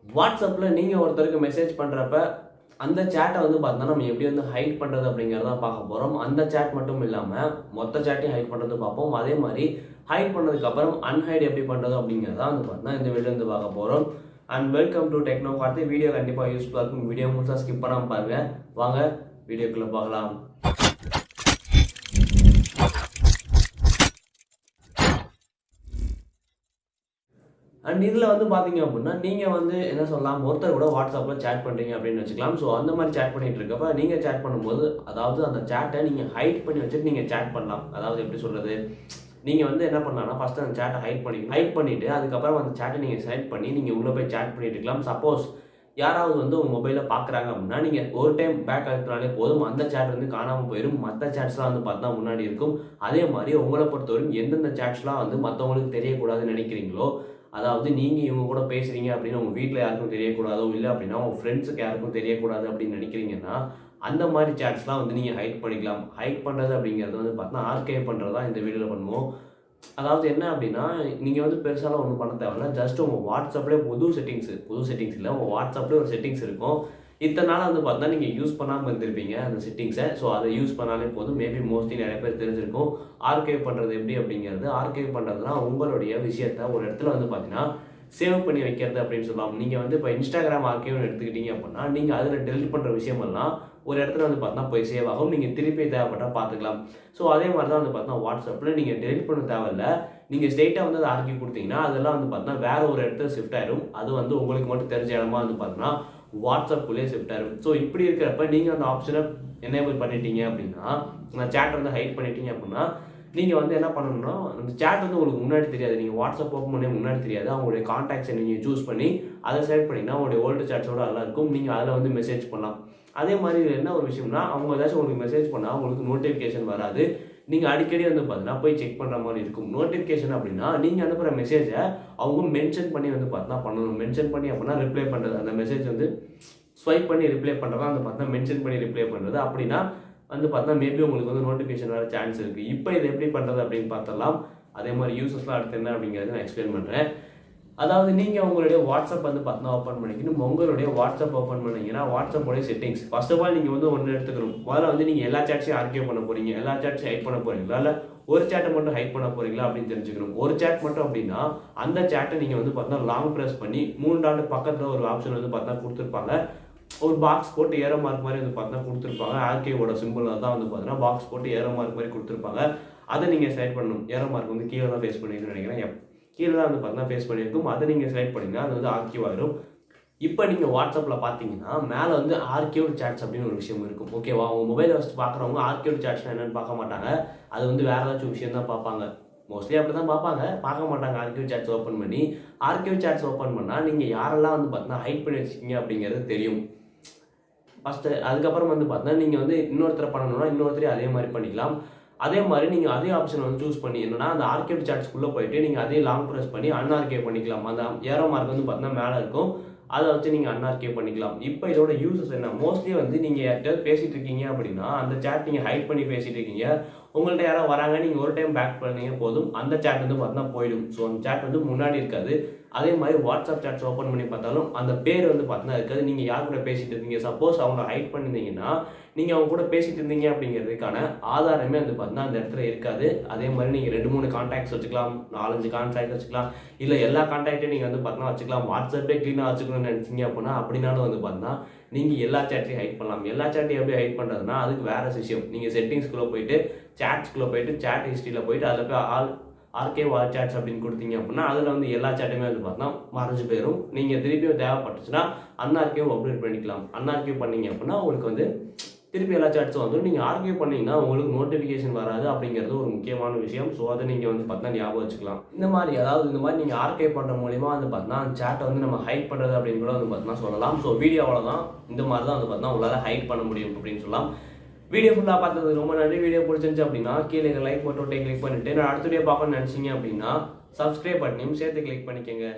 வாட்ஸ்அப்ல நீங்க ஒருத்தருக்கு மெசேஜ் பண்றப்ப அந்த சேட்டை வந்து பார்த்தீங்கன்னா நம்ம எப்படி வந்து ஹைட் பண்றது அப்படிங்கிறத பார்க்க போறோம். அந்த சேட் மட்டும் இல்லாம மொத்த சேட்டையும் ஹைட் பண்றது பார்ப்போம். அதே மாதிரி ஹைட் பண்ணதுக்கு அப்புறம் அன்ஹைட் எப்படி பண்றது அப்படிங்கிறத வந்து பார்த்தீங்கன்னா இந்த வீடியோ வந்து பார்க்க போறோம். And welcome to Techno Karthi. Video கண்டிப்பா யூஸ்ஃபுல்லா இருக்கும். வீடியோ முழுசா ஸ்கிப் பண்ணாம பாருங்க. வாங்க வீடியோக்குள்ள பார்க்கலாம். அண்ட் இதில் வந்து பார்த்தீங்க அப்படின்னா நீங்கள் வந்து என்ன சொல்லலாம், ஒருத்தர் கூட வாட்ஸ்அப்பில் சேட் பண்ணுறீங்க அப்படின்னு வச்சுக்கலாம். ஸோ அந்த மாதிரி சேட் பண்ணிட்டு இருக்கப்ப நீங்கள் சேட் பண்ணும்போது அதாவது அந்த சேட்டை நீங்கள் ஹைட் பண்ணி வச்சுட்டு நீங்கள் சேட் பண்ணலாம். அதாவது எப்படி சொல்கிறது, நீங்கள் வந்து என்ன பண்ணலாம்னா ஃபஸ்ட்டு அந்த சேட்டை ஹைட் பண்ணிவிட்டு அதுக்கப்புறம் அந்த சேட்டை நீங்கள் செலக்ட் பண்ணி நீங்கள் உள்ளே போய் சேட் பண்ணிட்டு இருக்கலாம். சப்போஸ் யாராவது வந்து உங்கள் மொபைலில் பார்க்குறாங்க அப்படின்னா நீங்கள் ஒரு டைம் பேக் அழுத்தினாலே போதும், அந்த சேட் வந்து காணாமல் போயிடும். மற்ற சேட்ஸ்லாம் வந்து பார்த்தா முன்னாடி இருக்கும். அதே மாதிரி உங்களை பொறுத்தவரைக்கும் எந்தெந்த சேட்ஸ்லாம் வந்து மற்றவங்களுக்கு தெரியக்கூடாதுன்னு நினைக்கிறீங்களோ, அதாவது நீங்கள் இவங்க கூட பேசுகிறீங்க அப்படின்னு உங்கள் வீட்டில் யாருக்கும் தெரியக்கூடாதோ, இல்லை அப்படின்னா உங்கள் ஃப்ரெண்ட்ஸுக்கு யாருக்கும் தெரியக்கூடாது அப்படின்னு நினைக்கிறீங்கன்னா அந்த மாதிரி சேட்ஸ்லாம் வந்து நீங்கள் ஹைட் பண்ணிக்கலாம். ஹைட் பண்ணுறது அப்படிங்கிறது வந்து பார்த்தீங்கன்னா ஆர்கைவ் பண்ணுறது தான் இந்த வீடியோவில் பண்ணுவோம். அதாவது என்ன அப்படின்னா, நீங்கள் வந்து பெருசாலாம் ஒன்றும் பண்ண தேவையில்ல. ஜஸ்ட் உங்கள் வாட்ஸ்அப்லேயே புது செட்டிங்ஸ் இல்லை, உங்கள் வாட்ஸ்அப்லேயே ஒரு செட்டிங்ஸ் இருக்கும். இத்தனை நாள் வந்து பார்த்தீங்கன்னா நீங்கள் யூஸ் பண்ணாமல் இருந்திருப்பீங்க அந்த செட்டிங்ஸை. ஸோ அதை யூஸ் பண்ணாலே போதும். மேபி மோஸ்ட்லி நிறைய பேர் தெரிஞ்சிருக்கும். ஆர்கைவ் பண்ணுறது எப்படி அப்படிங்கிறது. ஆர்கைவ் பண்ணுறதுனா உங்களுடைய விஷயத்த ஒரு இடத்துல வந்து பார்த்தீங்கன்னா சேவ் பண்ணி வைக்கிறது அப்படின்னு சொல்லலாம். நீங்கள் வந்து இப்போ இன்ஸ்டாகிராம் ஆர்கைவ்னு எடுத்துக்கிட்டீங்க அப்படின்னா நீங்கள் அதில் டெலிட் பண்ணுற விஷயமெல்லாம் ஒரு இடத்துல வந்து பார்த்தீங்கன்னா போய் சேவ் ஆகும். நீங்கள் திருப்பி தேவைப்பட்டால் பார்த்துக்கலாம். ஸோ அதே மாதிரி தான் வந்து பார்த்தீங்கன்னா வாட்ஸ்அப்பில் நீங்கள் டெலிட் பண்ண தேவையில்ல. நீங்கள் ஸ்ட்ரெயிட்டாக வந்து அதை ஆர்கிவ் கொடுத்தீங்கன்னா அதெல்லாம் வந்து பார்த்தீங்கன்னா வேற ஒரு இடத்துல ஷிஃப்ட் ஆயிடும். அது வந்து உங்களுக்கு மட்டும் தெரிஞ்ச இடமா வந்து பார்த்தீங்கன்னா வாட்ஸ்அப்புக்குள்ளேயே ஷிஃப்ட் ஆயிடும். ஸோ இப்படி இருக்கிறப்ப நீங்கள் அந்த ஆப்ஷனை எனேபிள் பண்ணிட்டீங்க அப்படின்னா, நான் சேட் வந்து ஹைட் பண்ணிட்டீங்க அப்படின்னா, நீங்கள் வந்து என்ன பண்ணணும்னா அந்த சேட் வந்து உங்களுக்கு முன்னாடி தெரியாது. நீங்கள் வாட்ஸ்அப் ஓப்பன் பண்ணி முன்னாடி தெரியாது. அவங்களுடைய கான்டாக்ட்ஸை நீங்கள் சூஸ் பண்ணி அதை செலக்ட் பண்ணிங்கன்னா உங்களுடைய ஓல்டு சேட்ஸோட அதெல்லாம் இருக்கும். நீங்கள் அதில் வந்து மெசேஜ் பண்ணலாம். அதே மாதிரி இதில் என்ன ஒரு விஷயம்னா, அவங்க ஏதாச்சும் உங்களுக்கு மெசேஜ் பண்ணால் உங்களுக்கு நோட்டிஃபிகேஷன் வராது. நீங்கள் அடிக்கடி வந்து பார்த்தீங்கன்னா போய் செக் பண்ணுற மாதிரி இருக்கும். நோட்டிஃபிகேஷன் அப்படின்னா நீங்கள் அனுப்புகிற மெசேஜை அவங்க மென்ஷன் பண்ணி வந்து பார்த்தீங்கன்னா பண்ணணும். மென்ஷன் பண்ணி அப்படின்னா ரிப்ளை பண்ணுறது. அந்த மெசேஜ் வந்து ஸ்வைப் பண்ணி ரிப்ளை பண்ணுறதா வந்து பார்த்தீங்கன்னா மென்ஷன் பண்ணி ரிப்ளை பண்ணுறது. அப்படின்னா வந்து பார்த்தா மேபி உங்களுக்கு வந்து நோட்டிஃபிகேஷன் வர சான்ஸ் இருக்குது. இப்போ இது எப்படி பண்ணுறது அப்படின்னு பார்த்தலாம். அதே மாதிரி யூசஸ்லாம் அடுத்து என்ன அப்படிங்கிறது நான் எக்ஸ்பிளைன் பண்ணுறேன். அதாவது நீங்கள் உங்களுடைய வாட்ஸ்அப் வந்து பார்த்தீங்கன்னா ஓப்பன் பண்ணிக்கணும். உங்களுடைய வாட்ஸ்அப் ஓப்பன் பண்ணிங்கன்னா வாட்ஸ்அப்போடைய செட்டிங்ஸ் ஃபர்ஸ்ட் ஆஃப் ஆல் நீங்கள் வந்து ஒன்று எடுத்துக்கணும். முதல்ல வந்து நீங்கள் எல்லா சேட்ஸையும் ஆர்கிவ் பண்ண போகிறீங்க, எல்லா சேட்ஸையும் ஹைட் பண்ண போகிறீங்களா, இல்லை ஒரு சேட்டை மட்டும் ஹைட் பண்ண போகிறீங்களா அப்படின்னு தெரிஞ்சுக்கணும். ஒரு சேட் மட்டும் அப்படின்னா அந்த சேட்டை நீங்கள் வந்து பார்த்தீங்கன்னா லாங் ப்ரெஸ் பண்ணி 3 டாட் பக்கத்தில் ஒரு ஆப்ஷன் வந்து பார்த்தீங்கன்னா கொடுத்துருப்பாங்க. ஒரு பாக்ஸ் போட்டு ஏரோ மார்க் மாதிரி வந்து பார்த்தீங்கன்னா கொடுத்துருப்பாங்க. ஆர்கேவோட சிம்பிள் தான் வந்து பார்த்தீங்கன்னா பாக்ஸ் போட்டு ஏரோ மார்க் மாதிரி கொடுத்துருப்பாங்க. அதை நீங்கள் செலக்ட் பண்ணணும். ஏரோ மார்க் வந்து கீழே தான் ஃபேஸ் பண்ணியிருக்குன்னு நினைக்கிறேன். கீழே தான் வந்து பார்த்தீங்கன்னா ஃபேஸ் பண்ணியிருக்கும். அதை நீங்கள் செலக்ட் பண்ணிங்கன்னா அது வந்து ஆர்கிவ் ஆகிடும். இப்போ நீங்கள் வாட்ஸ்அப்பில் பார்த்தீங்கன்னா மேலே வந்து ஆர்கிவ்டு சேட்ஸ் அப்படின்னு ஒரு விஷயம் இருக்கும். ஓகேவா, உங்கள் மொபைலை வச்சு பார்க்குறவங்க ஆர்கிவ்டு சேட்ஸ்னா என்னென்னு பார்க்க மாட்டாங்க. அது வந்து வேறு ஏதாச்சும் விஷயம் தான் பார்ப்பாங்க. மோஸ்ட்லி அப்படி தான் பார்க்க மாட்டாங்க. ஆர்கிவ் சேட்ஸ் ஓப்பன் பண்ணி ஆர்கிவ் சேட்ஸ் ஓப்பன் பண்ணால் நீங்கள் யாரெல்லாம் வந்து பார்த்தீங்கன்னா ஹைட் பண்ணி வச்சுக்கிங்க அப்படிங்கிறது தெரியும் ஃபஸ்ட்டு. அதுக்கப்புறம் வந்து பார்த்தீங்கன்னா நீங்கள் வந்து இன்னொருத்தரை பண்ணணும்னா இன்னொருத்தரையும் அதே மாதிரி பண்ணிக்கலாம். அதே மாதிரி நீங்கள் அதே ஆப்ஷன் வந்து சூஸ் பண்ணி என்னன்னா அந்த ஆர்கேவ் சாட்ஸ்க்குள்ளே போயிட்டு நீங்கள் அதே லாங் ப்ரெஸ் பண்ணி அன்ஆர்கேவ் பண்ணிக்கலாம். அந்த ஏரோ மார்க் வந்து பார்த்தீங்கன்னா மேலே இருக்கும். அதை வச்சு நீங்கள் அன்ஆர்கேவ் பண்ணிக்கலாம். இப்போ இதோட யூசஸ் என்ன, மோஸ்ட்லி வந்து நீங்கள் யார்கிட்ட பேசிகிட்டு இருக்கீங்க அப்படின்னா அந்த சேட் நீங்கள் ஹைட் பண்ணி பேசிகிட்டு இருக்கீங்க. உங்கள்கிட்ட யாரோ வராங்க, நீங்கள் ஒரு டைம் பேக் பண்ணீங்க போதும், அந்த சேட் வந்து பார்த்தீங்கன்னா போயிடும். ஸோ அந்த சேட் வந்து முன்னாடி இருக்காது. அதே மாதிரி வாட்ஸ்அப் சேட்ஸ் ஓப்பன் பண்ணி பார்த்தாலும் அந்த பேர் வந்து பார்த்தீங்கன்னா இருக்காது. நீங்கள் யார் கூட பேசிகிட்டு இருந்தீங்க, சப்போஸ் அவங்க ஹைட் பண்ணியிருந்தீங்கன்னா நீங்கள் அவங்க கூட பேசிகிட்டு இருந்தீங்க அப்படிங்கிறதுக்கான ஆதாரமே வந்து பார்த்தீங்கன்னா அந்த இடத்துல இருக்காது. அதே மாதிரி நீங்கள் 2-3 கான்டாக்ட்ஸ் வச்சுக்கலாம், 4-5 கான்டாக்ட் வச்சுக்கலாம், இல்லை எல்லா கான்டாக்டையும் நீங்கள் வந்து பார்த்தீங்கன்னா வச்சுக்கலாம். வாட்ஸ்அப்பே க்ளீனாக வச்சுக்கணும்னு நினச்சிங்க அப்படின்னா அப்படின்னாலும் வந்து பார்த்தீங்கன்னா நீங்கள் எல்லா சேட்டையும் ஹைட் பண்ணலாம். எல்லா சேட்டையும் எப்படி ஹைட் பண்ணுறதுனா அதுக்கு வேறு விஷயம். நீங்கள் செட்டிங்ஸ்குள்ளே போயிட்டு சேட்ஸ்குள்ளே போயிட்டு சேட் ஹிஸ்ட்ரியில் போயிட்டு அதில் போய் ஆர்கேவ் ஆல் சேட்ஸ் அப்படின்னு கொடுத்தீங்க அப்படின்னா அதில் வந்து எல்லா சேட்டுமே வந்து பார்த்தா மறைஞ்சு போயிடும். நீங்கள் திருப்பியும் தேவைப்பட்டுச்சுன்னா அன்ஆர்கேவ் அப்டேட் பண்ணிக்கலாம். அன்ஆர்கேவ் பண்ணீங்க அப்படின்னா உங்களுக்கு வந்து திருப்பி எல்லா சேட்ஸும் வந்துடும். நீங்கள் ஆர்கிவ் பண்ணிங்கன்னா உங்களுக்கு நோட்டிஃபிகேஷன் வராது அப்படிங்கிறது ஒரு முக்கியமான விஷயம். ஸோ அதை நீங்கள் வந்து பார்த்தா ஞாபகம் வச்சுக்கலாம். இந்த மாதிரி நீங்கள் ஆர்கிவ் பண்ணுற மூலிமா வந்து பார்த்தீங்கன்னா அந்த சேட்டை வந்து நம்ம ஹைட் பண்ணுறது அப்படின்னு கூட வந்து பார்த்தீங்கன்னா சொல்லலாம். ஸோ வீடியோவில் தான் இந்த மாதிரி தான் வந்து பார்த்தீங்கன்னா உங்களால் ஹைட் பண்ண முடியும் அப்படின்னு சொல்லலாம். வீடியோ ஃபுல்லாக பார்த்ததுக்கு ரொம்ப நன்றி. வீடியோ பிடிச்சிருந்துச்சு அப்படின்னா கீழே லைக் பட்டோட்டை கிளிக் பண்ணிவிட்டு நான் அடுத்த வீடியோ பார்க்கணும்னு நினச்சிங்க அப்படின்னா சப்ஸ்கிரைப் பட்டனையும் சேர்த்து கிளிக் பண்ணிக்கோங்க.